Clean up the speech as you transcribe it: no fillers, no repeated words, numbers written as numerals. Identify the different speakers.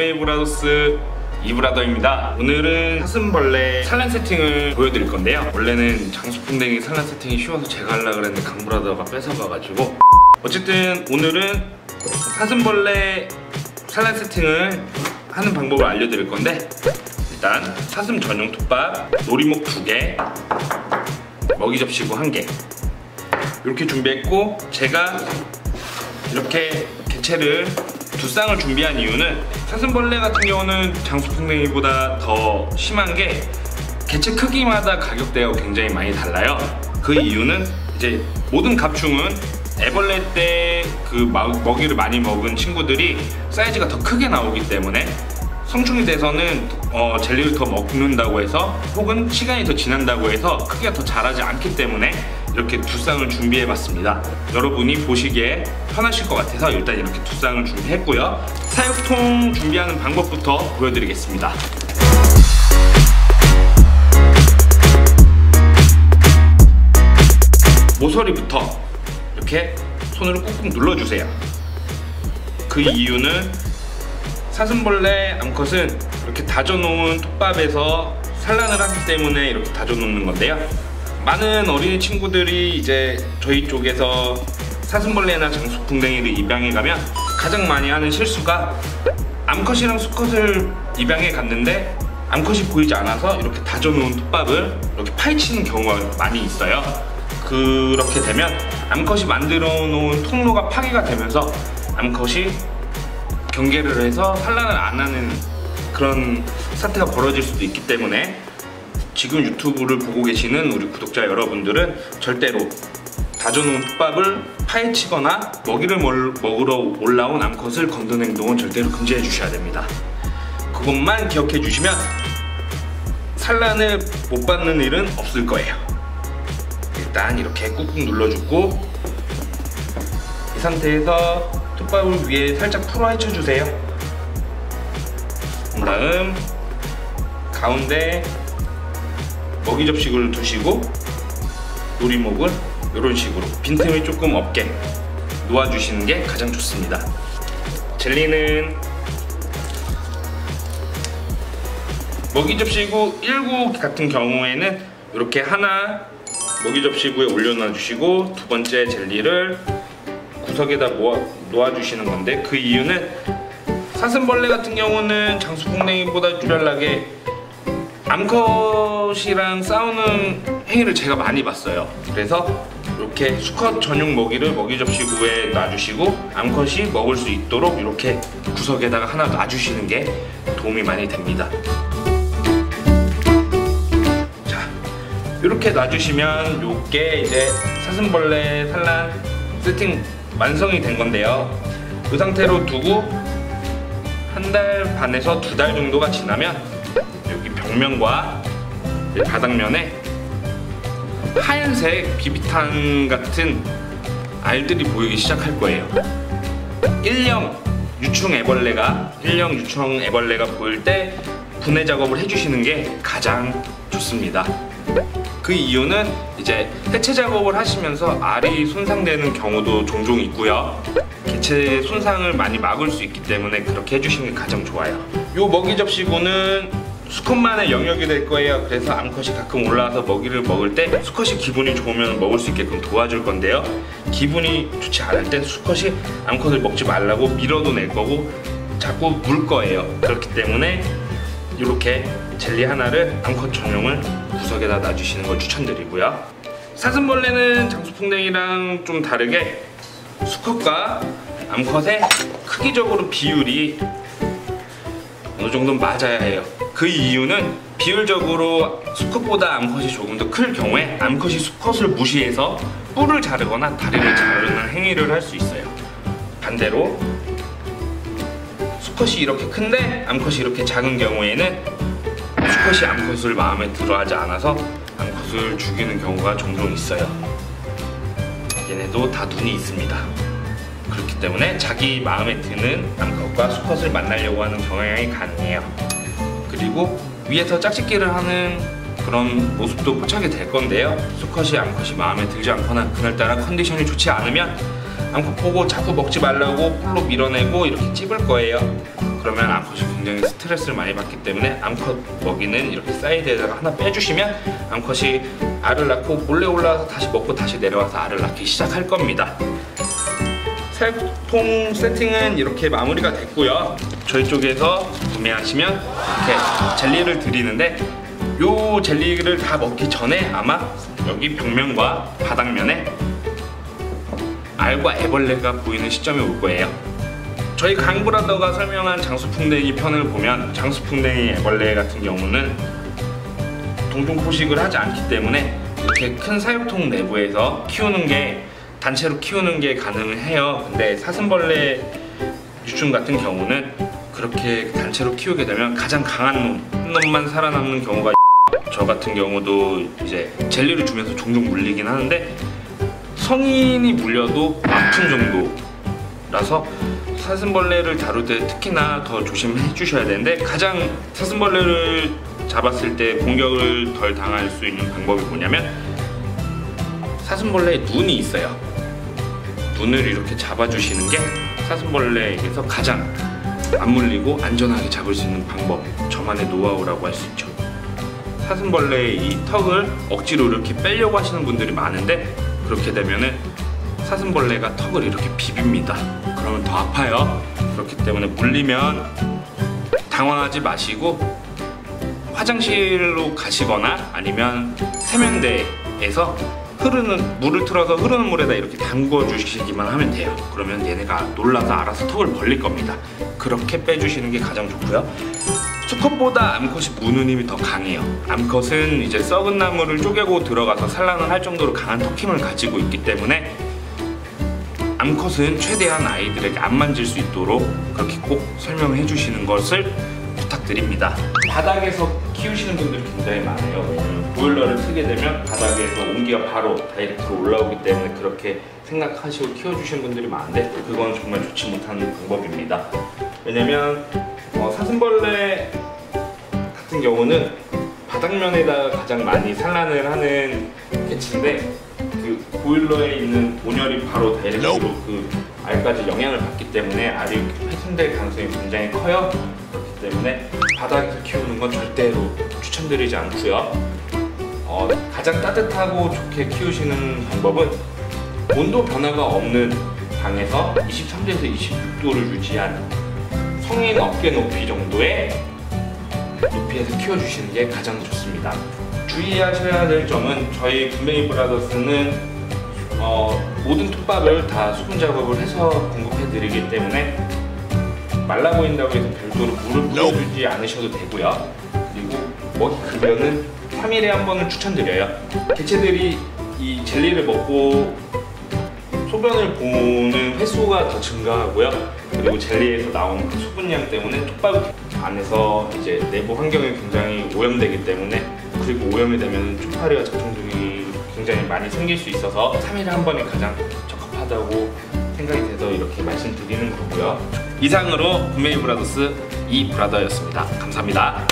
Speaker 1: LA 브라더스 이브라더입니다. 오늘은 사슴벌레 산란 세팅을 보여드릴 건데요. 원래는 장수풍뎅이 산란 세팅이 쉬워서 제가 하려고 그랬는데 강브라더가 뺏어가가지고, 어쨌든 오늘은 사슴벌레 산란 세팅을 하는 방법을 알려드릴 건데, 일단 사슴 전용 톱밥, 놀이목 2개, 먹이 접시구 1개 이렇게 준비했고, 제가 이렇게 개체를 2쌍을 준비한 이유는 사슴벌레 같은 경우는 장수풍뎅이보다 더 심한 게 개체 크기마다 가격대가 굉장히 많이 달라요. 그 이유는 이제 모든 갑충은 애벌레 때 그 먹이를 많이 먹은 친구들이 사이즈가 더 크게 나오기 때문에 성충이 돼서는 젤리를 더 먹는다고 해서, 혹은 시간이 더 지난다고 해서 크기가 더 자라지 않기 때문에 이렇게 2쌍을 준비해봤습니다. 여러분이 보시기에 편하실 것 같아서 일단 이렇게 2쌍을 준비했고요. 사육통 준비하는 방법부터 보여드리겠습니다. 모서리부터 이렇게 손으로 꾹꾹 눌러주세요. 그 이유는 사슴벌레 암컷은 이렇게 다져놓은 톱밥에서 산란을 하기 때문에 이렇게 다져놓는 건데요. 많은 어린이 친구들이 이제 저희 쪽에서 사슴벌레나 장수풍뎅이를 입양해 가면 가장 많이 하는 실수가 암컷이랑 수컷을 입양해 갔는데 암컷이 보이지 않아서 이렇게 다져놓은 톱밥을 이렇게 파헤치는 경우가 많이 있어요. 그렇게 되면 암컷이 만들어 놓은 통로가 파괴가 되면서 암컷이 경계를 해서 산란을 안 하는 그런 사태가 벌어질 수도 있기 때문에, 지금 유튜브를 보고 계시는 우리 구독자 여러분들은 절대로 다져놓은 톱밥을 파헤치거나 먹이를 먹으러 올라온 암컷을 건드는 행동은 절대로 금지해 주셔야 됩니다. 그것만 기억해 주시면 산란을 못 받는 일은 없을 거예요. 일단 이렇게 꾹꾹 눌러주고, 이 상태에서 톱밥을 위에 살짝 풀어 헤쳐주세요. 그 다음 가운데 먹이 접시구를 두시고 놀이목을 이런 식으로 빈틈이 조금 없게 놓아주시는 게 가장 좋습니다. 젤리는 먹이 접시구 1구 같은 경우에는 이렇게 하나 먹이 접시구에 올려놔 주시고, 두 번째 젤리를 구석에다 놓아주시는 건데, 그 이유는 사슴벌레 같은 경우는 장수풍뎅이보다 유별나게 암컷이랑 싸우는 행위를 제가 많이 봤어요. 그래서 이렇게 수컷 전용 먹이를 먹이 접시구에 놔주시고 암컷이 먹을 수 있도록 이렇게 구석에다가 하나 놔주시는 게 도움이 많이 됩니다. 자, 이렇게 놔주시면 요게 이제 사슴벌레 산란 세팅 완성이 된 건데요. 그 상태로 두고 한 달 반에서 2달 정도가 지나면 여기 벽면과 바닥면에 하얀색 비비탄 같은 알들이 보이기 시작할 거예요. 일령 유충 애벌레가 보일 때 분해 작업을 해주시는 게 가장 좋습니다. 그 이유는 이제 해체 작업을 하시면서 알이 손상되는 경우도 종종 있고요. 개체 손상을 많이 막을 수 있기 때문에 그렇게 해주시는 게 가장 좋아요. 요 먹이 접시구는 수컷만의 영역이 될 거예요. 그래서 암컷이 가끔 올라와서 먹이를 먹을 때 수컷이 기분이 좋으면 먹을 수 있게끔 도와줄 건데요. 기분이 좋지 않을 땐 수컷이 암컷을 먹지 말라고 밀어도 낼 거고 자꾸 물 거예요. 그렇기 때문에 이렇게 젤리 하나를 암컷 전용을 구석에다 놔주시는 걸 추천드리고요. 사슴벌레는 장수풍뎅이랑 좀 다르게 수컷과 암컷의 크기적으로 비율이 어느 정도는 맞아야 해요. 그 이유는 비율적으로 수컷보다 암컷이 조금 더 클 경우에 암컷이 수컷을 무시해서 뿔을 자르거나 다리를 자르는 행위를 할 수 있어요. 반대로 수컷이 이렇게 큰데 암컷이 이렇게 작은 경우에는 수컷이 암컷을 마음에 들어하지 않아서 암컷을 죽이는 경우가 종종 있어요. 얘네도 다 눈이 있습니다. 그렇기 때문에 자기 마음에 드는 암컷과 수컷을 만나려고 하는 경향이 가능해요. 그리고 위에서 짝짓기를 하는 그런 모습도 포착이 될 건데요. 수컷이 암컷이 마음에 들지 않거나 그날따라 컨디션이 좋지 않으면 암컷 보고 자꾸 먹지 말라고 뿔로 밀어내고 이렇게 찝을 거예요. 그러면 암컷이 굉장히 스트레스를 많이 받기 때문에 암컷 먹이는 이렇게 사이드에다가 하나 빼주시면 암컷이 알을 낳고 몰래 올라와서 다시 먹고 다시 내려와서 알을 낳기 시작할 겁니다. 사육통 세팅은 이렇게 마무리가 됐고요. 저희 쪽에서 구매하시면 이렇게 젤리를 드리는데 요 젤리를 다 먹기 전에 아마 여기 벽면과 바닥면에 알과 애벌레가 보이는 시점이 올 거예요. 저희 강브라더가 설명한 장수풍뎅이 편을 보면 장수풍뎅이 애벌레 같은 경우는 동종 포식을 하지 않기 때문에 이렇게 큰 사육통 내부에서 키우는 게 단체로 키우는 게 가능해요. 근데 사슴벌레 유충 같은 경우는 그렇게 단체로 키우게 되면 가장 강한 한 놈만 살아남는 경우가 저 같은 경우도 이제 젤리를 주면서 종종 물리긴 하는데 성인이 물려도 아픈 정도라서 사슴벌레를 다룰 때 특히나 더 조심해 주셔야 되는데 가장 사슴벌레를 잡았을 때 공격을 덜 당할 수 있는 방법이 뭐냐면 사슴벌레에 눈이 있어요. 눈을 이렇게 잡아주시는 게 사슴벌레에게서 가장 안 물리고 안전하게 잡을 수 있는 방법, 저만의 노하우라고 할 수 있죠. 사슴벌레의 이 턱을 억지로 이렇게 빼려고 하시는 분들이 많은데 그렇게 되면은 사슴벌레가 턱을 이렇게 비빕니다. 그러면 더 아파요. 그렇기 때문에 물리면 당황하지 마시고 화장실로 가시거나 아니면 세면대에서 흐르는 물을 틀어서 흐르는 물에다 이렇게 담궈 주시기만 하면 돼요. 그러면 얘네가 놀라서 알아서 턱을 벌릴 겁니다. 그렇게 빼주시는 게 가장 좋고요. 수컷보다 암컷이 무는 힘이 더 강해요. 암컷은 이제 썩은 나무를 쪼개고 들어가서 산란을 할 정도로 강한 턱힘을 가지고 있기 때문에 암컷은 최대한 아이들에게 안 만질 수 있도록 그렇게 꼭 설명해 주시는 것을 부탁드립니다. 바닥에서 키우시는 분들이 굉장히 많아요. 왜냐면 보일러를 트게 되면 바닥에서 온기가 바로 다이렉트로 올라오기 때문에 그렇게 생각하시고 키워주시는 분들이 많은데 그건 정말 좋지 못한 방법입니다. 왜냐면 사슴벌레 같은 경우는 바닥면에다가 가장 많이 산란을 하는 개체인데 그 보일러에 있는 온열이 바로 다이렉트로 그 알까지 영향을 받기 때문에 알이 훼손될 가능성이 굉장히 커요. 그렇기 때문에 바닥에서 키우는 건 절대로 추천드리지 않고요. 가장 따뜻하고 좋게 키우시는 방법은 온도 변화가 없는 방에서 23도에서 26도를 유지한 성인 어깨 높이 정도의 높이에서 키워주시는 게 가장 좋습니다. 주의하셔야 될 점은 저희 분뱅이 브라더스는 모든 톱밥을 다 수분 작업을 해서 공급해 드리기 때문에 말라 보인다고 해서 별도로 물을 뿌려주지 않으셔도 되고요. 그리고 먹이 급여는 3일에 한 번을 추천드려요. 개체들이 이 젤리를 먹고 소변을 보는 횟수가 더 증가하고요. 그리고 젤리에서 나오는 그 수분량 때문에 톱밥 안에서 이제 내부 환경이 굉장히 오염되기 때문에 그리고 오염이 되면 쪽파리와 잡종 등이 굉장히 많이 생길 수 있어서 3일에 한 번이 가장 적합하다고 생각이 돼서 이렇게 말씀드리는 거고요. 이상으로 분뱅이 브라더스 이 브라더였습니다. 감사합니다.